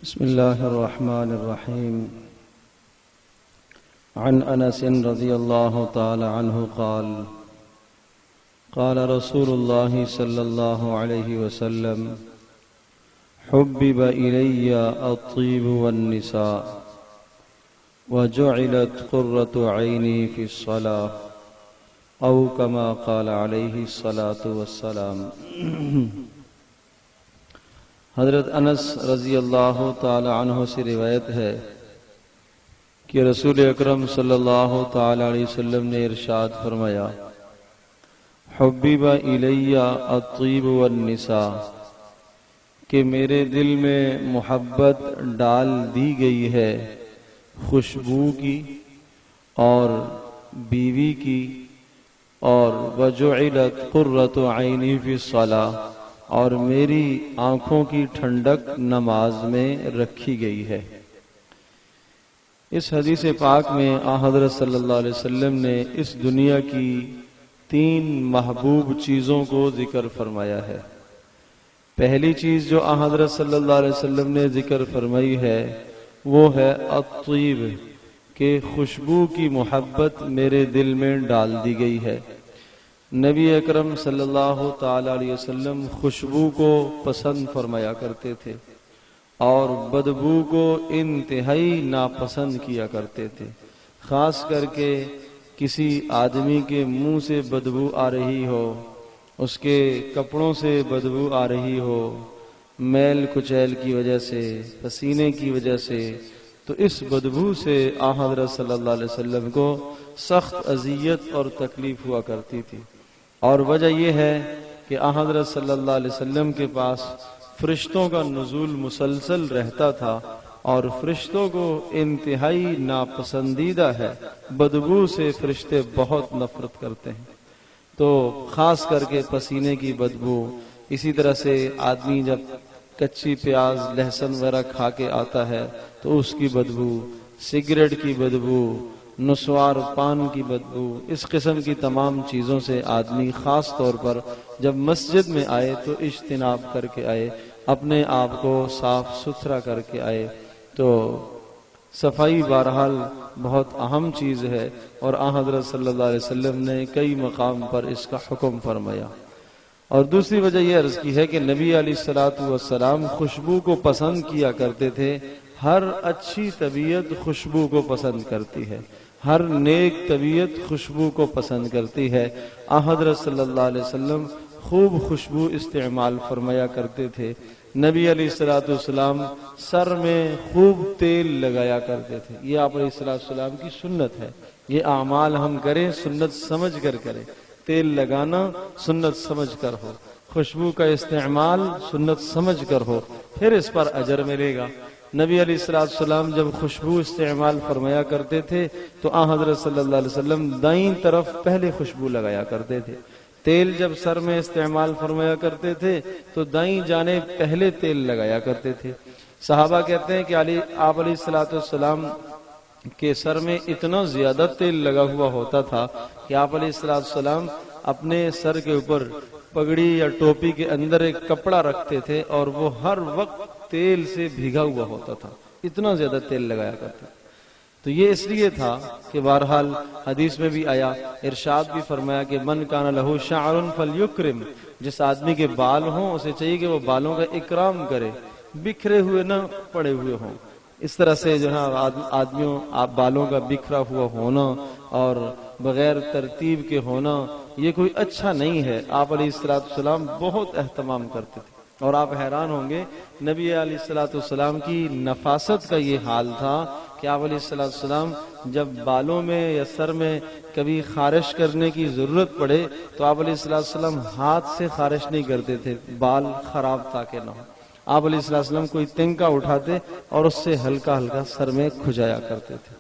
بسم الله الرحمن الرحيم. عن أنس رضي الله تعالى عنه قال قال رسول الله صلى الله عليه وسلم: حبب إلي الطيب والنساء وجعلت قرة عيني في الصلاة أو كما قال عليه الصلاة والسلام. حضرت انس رضی اللہ تعالی عنہ سے روایت ہے کہ رسول اکرم صلی اللہ تعالی علیہ وسلم نے ارشاد فرمایا: حبب الی الطیب والنساء، کہ میرے دل میں محبت ڈال دی گئی ہے خوشبو کی اور بیوی کی، اور وجعلت قرۃ عینی فی الصلاۃ، اور میری آنکھوں کی ٹھنڈک نماز میں رکھی گئی ہے۔ اس حدیث پاک میں حضرت صلی اللہ علیہ وسلم نے اس دنیا کی 3 محبوب چیزوں کو ذکر فرمایا ہے۔ پہلی چیز جو حضرت صلی اللہ علیہ وسلم نے ذکر فرمائی ہے وہ ہے الطیب، کہ خوشبو کی محبت میرے دل میں ڈال دی گئی ہے۔ نبی اکرم صلی اللہ تعالی علیہ وسلم خوشبو کو پسند فرمایا کرتے تھے اور بدبو کو انتہائی ناپسند کیا کرتے تھے۔ خاص کر کے کسی آدمی کے منہ سے بدبو آ رہی ہو، اس کے کپڑوں سے بدبو آ رہی ہو، میل کچیل کی وجہ سے، پسینے کی وجہ سے، تو اس بدبو سے حضرت صلی اللہ علیہ وسلم کو سخت اذیت اور تکلیف ہوا کرتی تھی۔ اور وجہ یہ ہے کہ حضرت صلی اللہ علیہ وسلم کے پاس فرشتوں کا نزول مسلسل رہتا تھا، اور فرشتوں کو انتہائی ناپسندیدہ ہے، بدبو سے فرشتے بہت نفرت کرتے ہیں۔ تو خاص کر کے پسینے کی بدبو، اسی طرح سے آدمی جب کچی پیاز لہسن وغیرہ کھا کے آتا ہے تو اس کی بدبو، سگریٹ کی بدبو، نسوار پان کی بدبو، اس قسم کی تمام چیزوں سے آدمی خاص طور پر جب مسجد میں آئے تو اجتناب کر کے آئے، اپنے آپ کو صاف ستھرا کر کے آئے۔ تو صفائی بہرحال بہت اہم چیز ہے، اور حضرت صلی اللہ علیہ وسلم نے کئی مقام پر اس کا حکم فرمایا۔ اور دوسری وجہ یہ عرض کی ہے کہ نبی علیہ الصلوۃ والسلام خوشبو کو پسند کیا کرتے تھے۔ ہر اچھی طبیعت خوشبو کو پسند کرتی ہے، ہر نیک طبیعت خوشبو کو پسند کرتی ہے۔ حضرت صلی اللہ علیہ وسلم خوب خوشبو استعمال فرمایا کرتے تھے۔ نبی علیہ الصلوۃ والسلام سر میں خوب تیل لگایا کرتے تھے۔ یہ آپ علیہ الصلوۃ والسلام کی سنت ہے۔ یہ اعمال ہم کریں سنت سمجھ کر کریں۔ تیل لگانا سنت سمجھ کر ہو، خوشبو کا استعمال سنت سمجھ کر ہو، پھر اس پر اجر ملے گا۔ نبی علیہ السلام جب خوشبو استعمال فرمایا کرتے تھے تو حضرت صلی اللہ علیہ وسلم دائیں طرف پہلے خوشبو لگایا کرتے تھے۔ تیل جب سر میں استعمال فرمایا کرتے تھے تو دائیں جانب پہلے تیل لگایا کرتے تھے۔ صحابہ کہتے ہیں کہ آپ علیہ السلام کے سر میں اتنا زیادہ تیل لگا ہوا ہوتا تھا کہ آپ علیہ السلام اپنے سر کے اوپر پگڑی یا ٹوپی کے اندر ایک کپڑا رکھتے تھے اور وہ ہر وقت تیل سے بھیگا ہوا ہوتا تھا، اتنا زیادہ تیل لگایا کرتے تھے۔ تو یہ اس لیے تھا کہ بہرحال حدیث میں بھی آیا، ارشاد بھی فرمایا کہ من کان لہ شعر فلیکرم، جس آدمی کے بال ہوں اسے چاہیے کہ وہ بالوں کا اکرام کرے، بکھرے ہوئے نہ پڑے ہوئے ہوں۔ اس طرح سے جو ہے آدمیوں بالوں کا بکھرا ہوا ہونا اور بغیر ترتیب کے ہونا یہ کوئی اچھا نہیں ہے۔ آپ علیہ السلام بہت اہتمام کرتے تھے، اور آپ حیران ہوں گے نبی علیہ السلام کی نفاست کا یہ حال تھا کہ آپ علیہ السلام جب بالوں میں یا سر میں کبھی خارش کرنے کی ضرورت پڑے تو آپ علیہ السلام ہاتھ سے خارش نہیں کرتے تھے، بال خراب تاکہ نہ ہو۔ آپ علیہ السلام کوئی تنکا اٹھاتے اور اس سے ہلکا ہلکا سر میں کھجایا کرتے تھے۔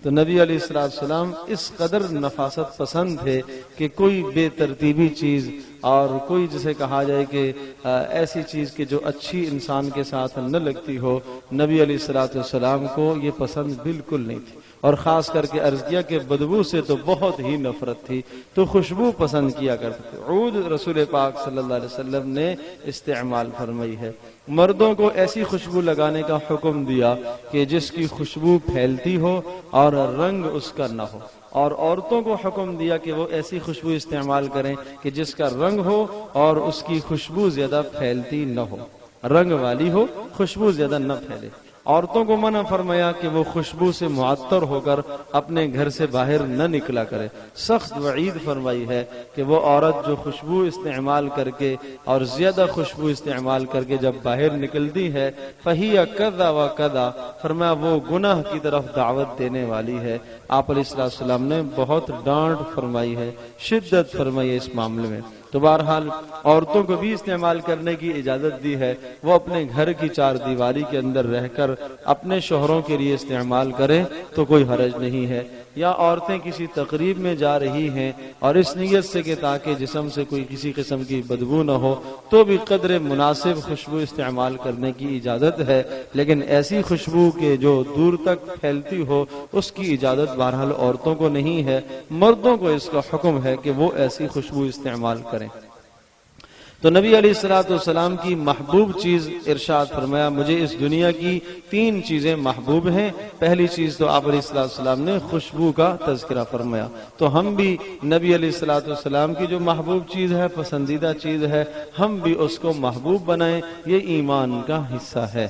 تو نبی علیہ السلام اس قدر نفاست پسند تھے کہ کوئی بے ترتیبی چیز اور کوئی جسے کہا جائے کہ ایسی چیز کہ جو اچھی انسان کے ساتھ نہ لگتی ہو، نبی علیہ السلام کو یہ پسند بالکل نہیں تھی۔ اور خاص کر کے عرض کیا کہ بدبو سے تو بہت ہی نفرت تھی، تو خوشبو پسند کیا کرتے تھے۔ عود رسول پاک صلی اللہ علیہ وسلم نے استعمال فرمائی ہے۔ مردوں کو ایسی خوشبو لگانے کا حکم دیا کہ جس کی خوشبو پھیلتی ہو اور رنگ اس کا نہ ہو، اور عورتوں کو حکم دیا کہ وہ ایسی خوشبو استعمال کریں کہ جس کا رنگ ہو اور اس کی خوشبو زیادہ پھیلتی نہ ہو، رنگ والی ہو، خوشبو زیادہ نہ پھیلے۔ عورتوں کو منع فرمایا کہ وہ خوشبو سے معطر ہو کر اپنے گھر سے باہر نہ نکلا کرے۔ سخت وعید فرمائی ہے کہ وہ عورت جو خوشبو استعمال کر کے اور زیادہ خوشبو استعمال کر کے جب باہر نکلتی ہے فَهِيَ كَذَا وَكَذَا، فرمایا وہ گناہ کی طرف دعوت دینے والی ہے۔ آپ علیہ السلام نے بہت ڈانٹ فرمائی ہے، شدت فرمائی ہے اس معاملے میں۔ تو بہرحال عورتوں کو بھی استعمال کرنے کی اجازت دی ہے، وہ اپنے گھر کی چار دیواری کے اندر رہ کر اپنے شوہروں کے لیے استعمال کریں تو کوئی حرج نہیں ہے۔ یا عورتیں کسی تقریب میں جا رہی ہیں اور اس نیت سے کہ تاکہ جسم سے کوئی کسی قسم کی بدبو نہ ہو تو بھی قدر مناسب خوشبو استعمال کرنے کی اجازت ہے، لیکن ایسی خوشبو کہ جو دور تک پھیلتی ہو اس کی اجازت بہرحال عورتوں کو نہیں ہے۔ مردوں کو اس کا حکم ہے کہ وہ ایسی خوشبو استعمال کریں۔ تو نبی علیہ السلام کی محبوب چیز ارشاد فرمایا، مجھے اس دنیا کی 3 چیزیں محبوب ہیں۔ پہلی چیز تو آپ علیہ السلام نے خوشبو کا تذکرہ فرمایا، تو ہم بھی نبی علیہ السلام کی جو محبوب چیز ہے، پسندیدہ چیز ہے، ہم بھی اس کو محبوب بنائیں، یہ ایمان کا حصہ ہے۔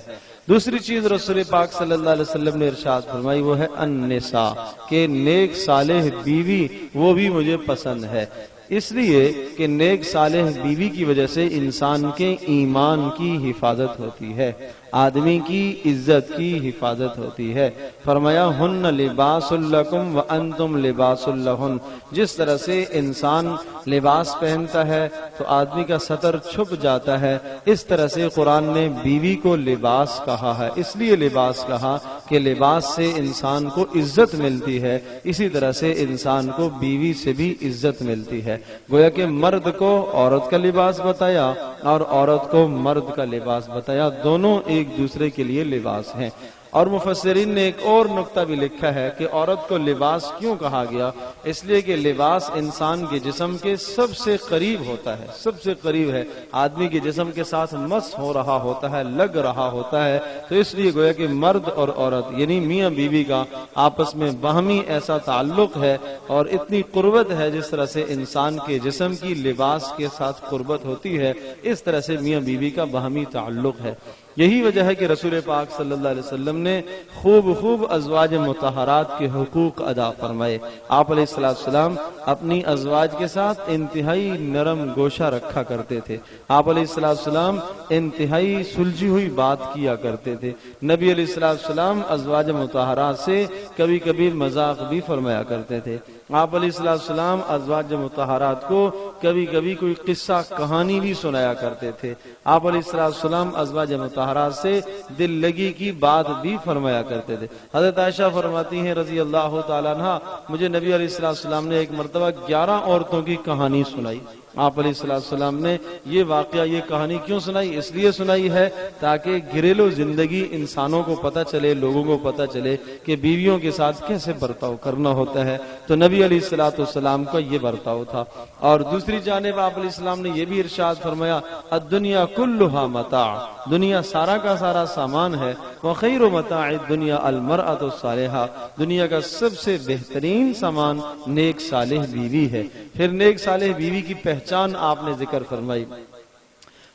دوسری چیز رسول پاک صلی اللہ علیہ وسلم نے ارشاد فرمائی وہ ہے النساء، کہ نیک صالح بیوی وہ بھی مجھے پسند ہے، اس لیے کہ نیک صالح بیوی کی وجہ سے انسان کے ایمان کی حفاظت ہوتی ہے، آدمی کی عزت کی حفاظت ہوتی ہے۔ فرمایا ہن لباس لکم وانتم لباس لہن، جس طرح سے انسان لباس پہنتا ہے تو آدمی کا ستر چھپ جاتا ہے، اس طرح سے قرآن نے بیوی کو لباس کہا ہے، اس لیے لباس کہا کہ لباس سے انسان کو عزت ملتی ہے، اسی طرح سے انسان کو بیوی سے بھی عزت ملتی ہے۔ گویا کہ مرد کو عورت کا لباس بتایا اور عورت کو مرد کا لباس بتایا، دونوں ایک دوسرے کے لیے لباس ہیں۔ اور مفسرین نے ایک اور نقطہ بھی لکھا ہے کہ عورت کو لباس کیوں کہا گیا، اس لیے کہ لباس انسان کے جسم کے سب سے قریب ہوتا ہے، سب سے قریب ہے، آدمی کے جسم کے ساتھ مس ہو رہا ہوتا ہے، لگ رہا ہوتا ہے، تو اس لیے گویا کہ مرد اور عورت یعنی میاں بیوی کا آپس میں باہمی ایسا تعلق ہے اور اتنی قربت ہے جس طرح سے انسان کے جسم کی لباس کے ساتھ قربت ہوتی ہے، اس طرح سے میاں بیوی کا باہمی تعلق ہے۔ یہی وجہ ہے کہ رسول پاک صلی اللہ علیہ وسلم نے خوب ازواج مطہرات کے حقوق ادا فرمائے۔ آپ علیہ السلام اپنی ازواج کے ساتھ انتہائی نرم گوشہ رکھا کرتے تھے، آپ علیہ السلام انتہائی سلجھی ہوئی بات کیا کرتے تھے۔ نبی علیہ السلام ازواج مطہرات سے کبھی کبھی مذاق بھی فرمایا کرتے تھے۔ آپ علیہ السلام ازواج مطہرات کو کبھی کبھی کوئی قصہ کہانی بھی سنایا کرتے تھے۔ آپ علیہ السلام ازواج مطہرات سے دل لگی کی بات بھی فرمایا کرتے تھے۔ حضرت عائشہ فرماتی ہیں رضی اللہ تعالیٰ عنہ، مجھے نبی علیہ السلام نے ایک مرتبہ 11 عورتوں کی کہانی سنائی۔ آپ علیہ السلام نے یہ واقعہ، یہ کہانی کیوں سنائی؟ اس لیے سنائی ہے تاکہ گھریلو زندگی انسانوں کو پتہ چلے، لوگوں کو پتہ چلے کہ بیویوں کے ساتھ کیسے برتاؤ کرنا ہوتا ہے۔ تو نبی علیہ السلام کا یہ برتاؤ تھا۔ اور دوسری جانب آپ علیہ السلام نے یہ بھی ارشاد فرمایا الدنیا کلھا متاع، دنیا سارا کا سارا سامان ہے، وخیر متاع الدنیا المرأۃ الصالحہ، دنیا کا سب سے بہترین سامان نیک صالح بیوی ہے۔ پھر نیک صالح بیوی کی پہچان آپ نے ذکر فرمائی،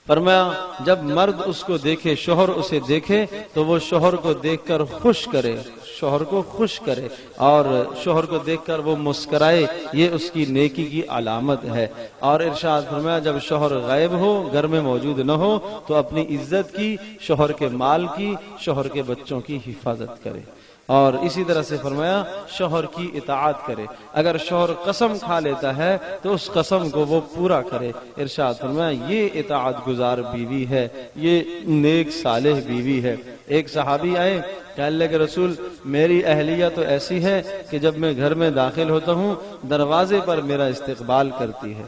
فرمایا جب مرد اس کو دیکھے، شوہر اسے دیکھے تو وہ شوہر کو دیکھ کر خوش کرے، شوہر کو خوش کرے اور شوہر کو دیکھ کر وہ مسکرائے، یہ اس کی نیکی کی علامت ہے۔ اور ارشاد فرمایا جب شوہر غائب ہو، گھر میں موجود نہ ہو تو اپنی عزت کی، شوہر کے مال کی، شوہر کے بچوں کی حفاظت کرے۔ اور اسی طرح سے فرمایا شوہر کی اطاعت کرے، اگر شوہر قسم کھا لیتا ہے تو اس قسم کو وہ پورا کرے۔ ارشاد فرمایا یہ اطاعت گزار بیوی ہے، یہ نیک صالح بیوی ہے۔ ایک صحابی آئے کہ اللہ کے رسول میری اہلیہ تو ایسی ہے کہ جب میں گھر میں داخل ہوتا ہوں دروازے پر میرا استقبال کرتی ہے،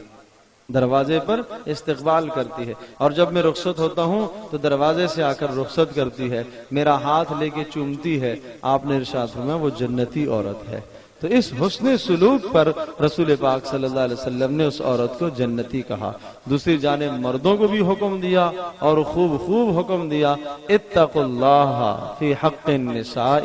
دروازے پر استقبال کرتی ہے، اور جب میں رخصت ہوتا ہوں تو دروازے سے آ کر رخصت کرتی ہے، میرا ہاتھ لے کے چومتی ہے۔ آپ نے ارشاد فرمایا وہ جنتی عورت ہے۔ تو اس حسن سلوک پر رسول پاک صلی اللہ علیہ وسلم نے اس عورت کو جنتی کہا۔ دوسری جانب مردوں کو بھی حکم دیا اور خوب حکم دیا، اتقوا اللہ فی حق النساء،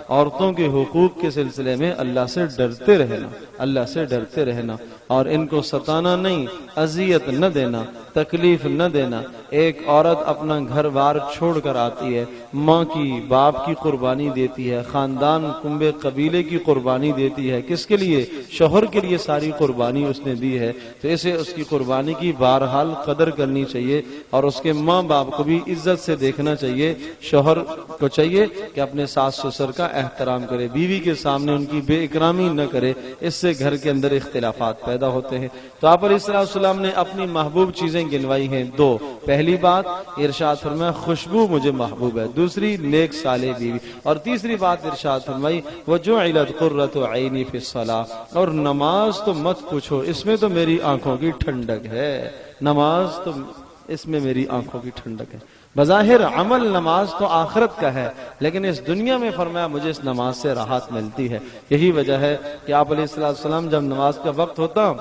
عورتوں کے حقوق کے سلسلے میں اللہ سے ڈرتے رہنا، اللہ سے ڈرتے رہنا، اور ان کو ستانا نہیں، اذیت نہ دینا، تکلیف نہ دینا۔ ایک عورت اپنا گھر بار چھوڑ کر آتی ہے، ماں کی باپ کی قربانی دیتی ہے، خاندان کنبے قبیلے کی قربانی دیتی ہے، کس کے لیے؟ شوہر کے لیے ساری قربانی اس نے دی ہے، تو اسے اس کی قربانی کی بہرحال قدر کرنی چاہیے، اور اس کے ماں باپ کو بھی عزت سے دیکھنا چاہیے۔ شوہر کو چاہیے کہ اپنے ساس سسر کا احترام کرے، بیوی کے سامنے ان کی بے اکرامی نہ کرے، اس سے گھر کے اندر اختلافات پیدا ہوتے ہیں۔ تو آپ علیہ السلام نے اپنی محبوب چیزیں گنوائی ہیں دو۔ پہلی بات ارشاد فرمایا خوشبو مجھے محبوب ہے، دوسری نیک صالح بیوی، اور تیسری بات ارشاد فرمائی وجعلت قرۃ عینی فی الصلاۃ، اور نماز تو مت پوچھو، اس میں تو میری آنکھوں کی ٹھنڈک ہے، نماز تو اس میں میری آنکھوں کی ٹھنڈک ہے۔ بظاہر عمل نماز تو آخرت کا ہے، لیکن اس دنیا میں فرمایا مجھے اس نماز سے راحت ملتی ہے۔ یہی وجہ ہے کہ آپ علیہ السلام جب نماز کا وقت ہوتا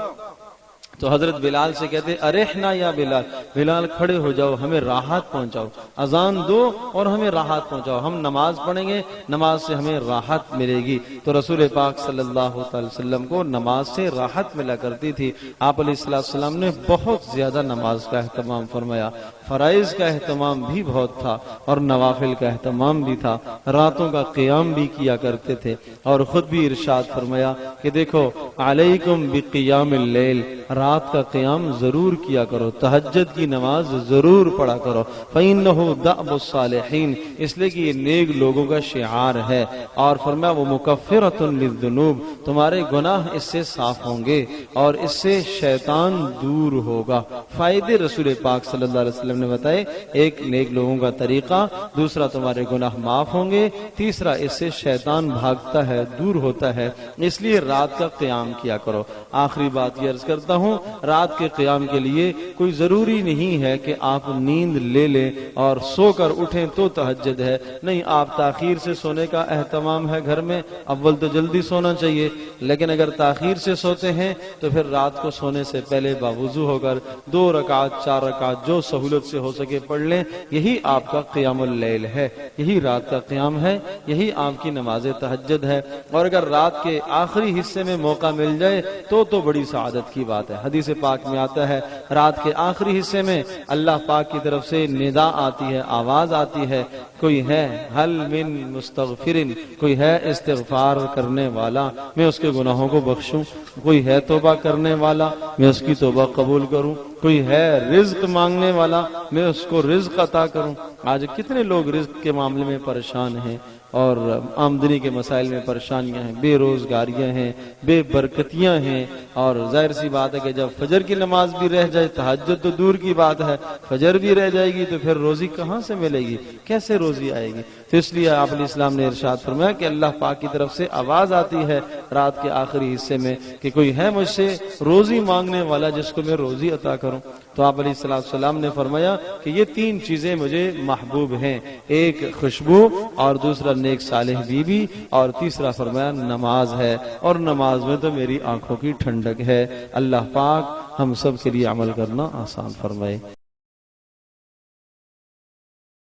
تو حضرت بلال سے کہتے ارحنا یا بلال، بلال کھڑے ہو جاؤ، ہمیں راحت پہنچاؤ، اذان دو اور ہمیں راحت پہنچاؤ، ہم نماز پڑھیں گے، نماز سے ہمیں راحت ملے گی۔ تو رسول پاک صلی اللہ علیہ وسلم کو نماز سے راحت ملا کرتی تھی۔ آپ علیہ السلام نے بہت زیادہ نماز کا اہتمام فرمایا، فرائض کا اہتمام بھی بہت تھا اور نوافل کا اہتمام بھی تھا، راتوں کا قیام بھی کیا کرتے تھے، اور خود بھی ارشاد فرمایا کہ دیکھو علیکم بقیام اللیل، رات کا قیام ضرور کیا کرو، تہجد کی نماز ضرور پڑھا کرو، فَإِنَّهُ دَأْبُ الصَّالِحِينَ، اس لیے کہ یہ نیک لوگوں کا شعار ہے، اور فرمایا وہ مُكَفِّرَةٌ لِلذُّنُوب، تمہارے گناہ اس سے صاف ہوں گے اور اس سے شیطان دور ہوگا۔ فائدے رسول پاک صلی اللہ علیہ وسلم نے بتائے، ایک نیک لوگوں کا طریقہ، دوسرا تمہارے گناہ معاف ہوں گے، تیسرا اس سے شیطان بھاگتا ہے، دور ہوتا ہے، اس لیے رات کا قیام کیا کرو۔ آخری بات یہ عرض کرتا ہوں، رات کے قیام کے لیے کوئی ضروری نہیں ہے کہ آپ نیند لے لیں اور سو کر اٹھیں تو تہجد ہے، نہیں، آپ تاخیر سے سونے کا اہتمام ہے گھر میں، اول تو جلدی سونا چاہیے، لیکن اگر تاخیر سے سوتے ہیں تو پھر رات کو سونے سے پہلے باوضو ہو کر 2 رکعت 4 رکعت جو سہولت سے ہو سکے پڑھ لیں، یہی آپ کا قیام اللیل ہے، یہی رات کا قیام ہے، یہی آپ کی نماز تہجد ہے۔ اور اگر رات کے آخری حصے میں موقع مل جائے تو بڑی سعادت کی بات ہے۔ حدیث پاک میں آتا ہے رات کے آخری حصے میں اللہ پاک کی طرف سے ندا آتی ہے، آواز آتی ہے، کوئی ہے حل من مستغفرن، کوئی ہے استغفار کرنے والا، میں اس کے گناہوں کو بخشوں، کوئی ہے توبہ کرنے والا، میں اس کی توبہ قبول کروں، کوئی ہے رزق مانگنے والا، میں اس کو رزق عطا کروں۔ آج کتنے لوگ رزق کے معاملے میں پریشان ہیں اور آمدنی کے مسائل میں پریشانیاں ہیں، بے روزگاریاں ہیں، بے برکتیاں ہیں، اور ظاہر سی بات ہے کہ جب فجر کی نماز بھی رہ جائے، تہجد تو دور کی بات ہے، فجر بھی رہ جائے گی تو پھر روزی کہاں سے ملے گی، کیسے روزی آئے گی؟ تو اس لیے آپ علیہ السلام نے ارشاد فرمایا کہ اللہ پاک کی طرف سے آواز آتی ہے رات کے آخری حصے میں کہ کوئی ہے مجھ سے روزی مانگنے والا جس کو میں روزی عطا کروں۔ تو آپ علیہ السلام نے فرمایا کہ یہ 3 چیزیں مجھے محبوب ہیں، ایک خوشبو، اور دوسرا نیک صالح بیوی، اور تیسرا فرمایا نماز ہے، اور نماز میں تو میری آنکھوں کی ٹھنڈک ہے۔ اللہ پاک ہم سب کے لیے عمل کرنا آسان فرمائے۔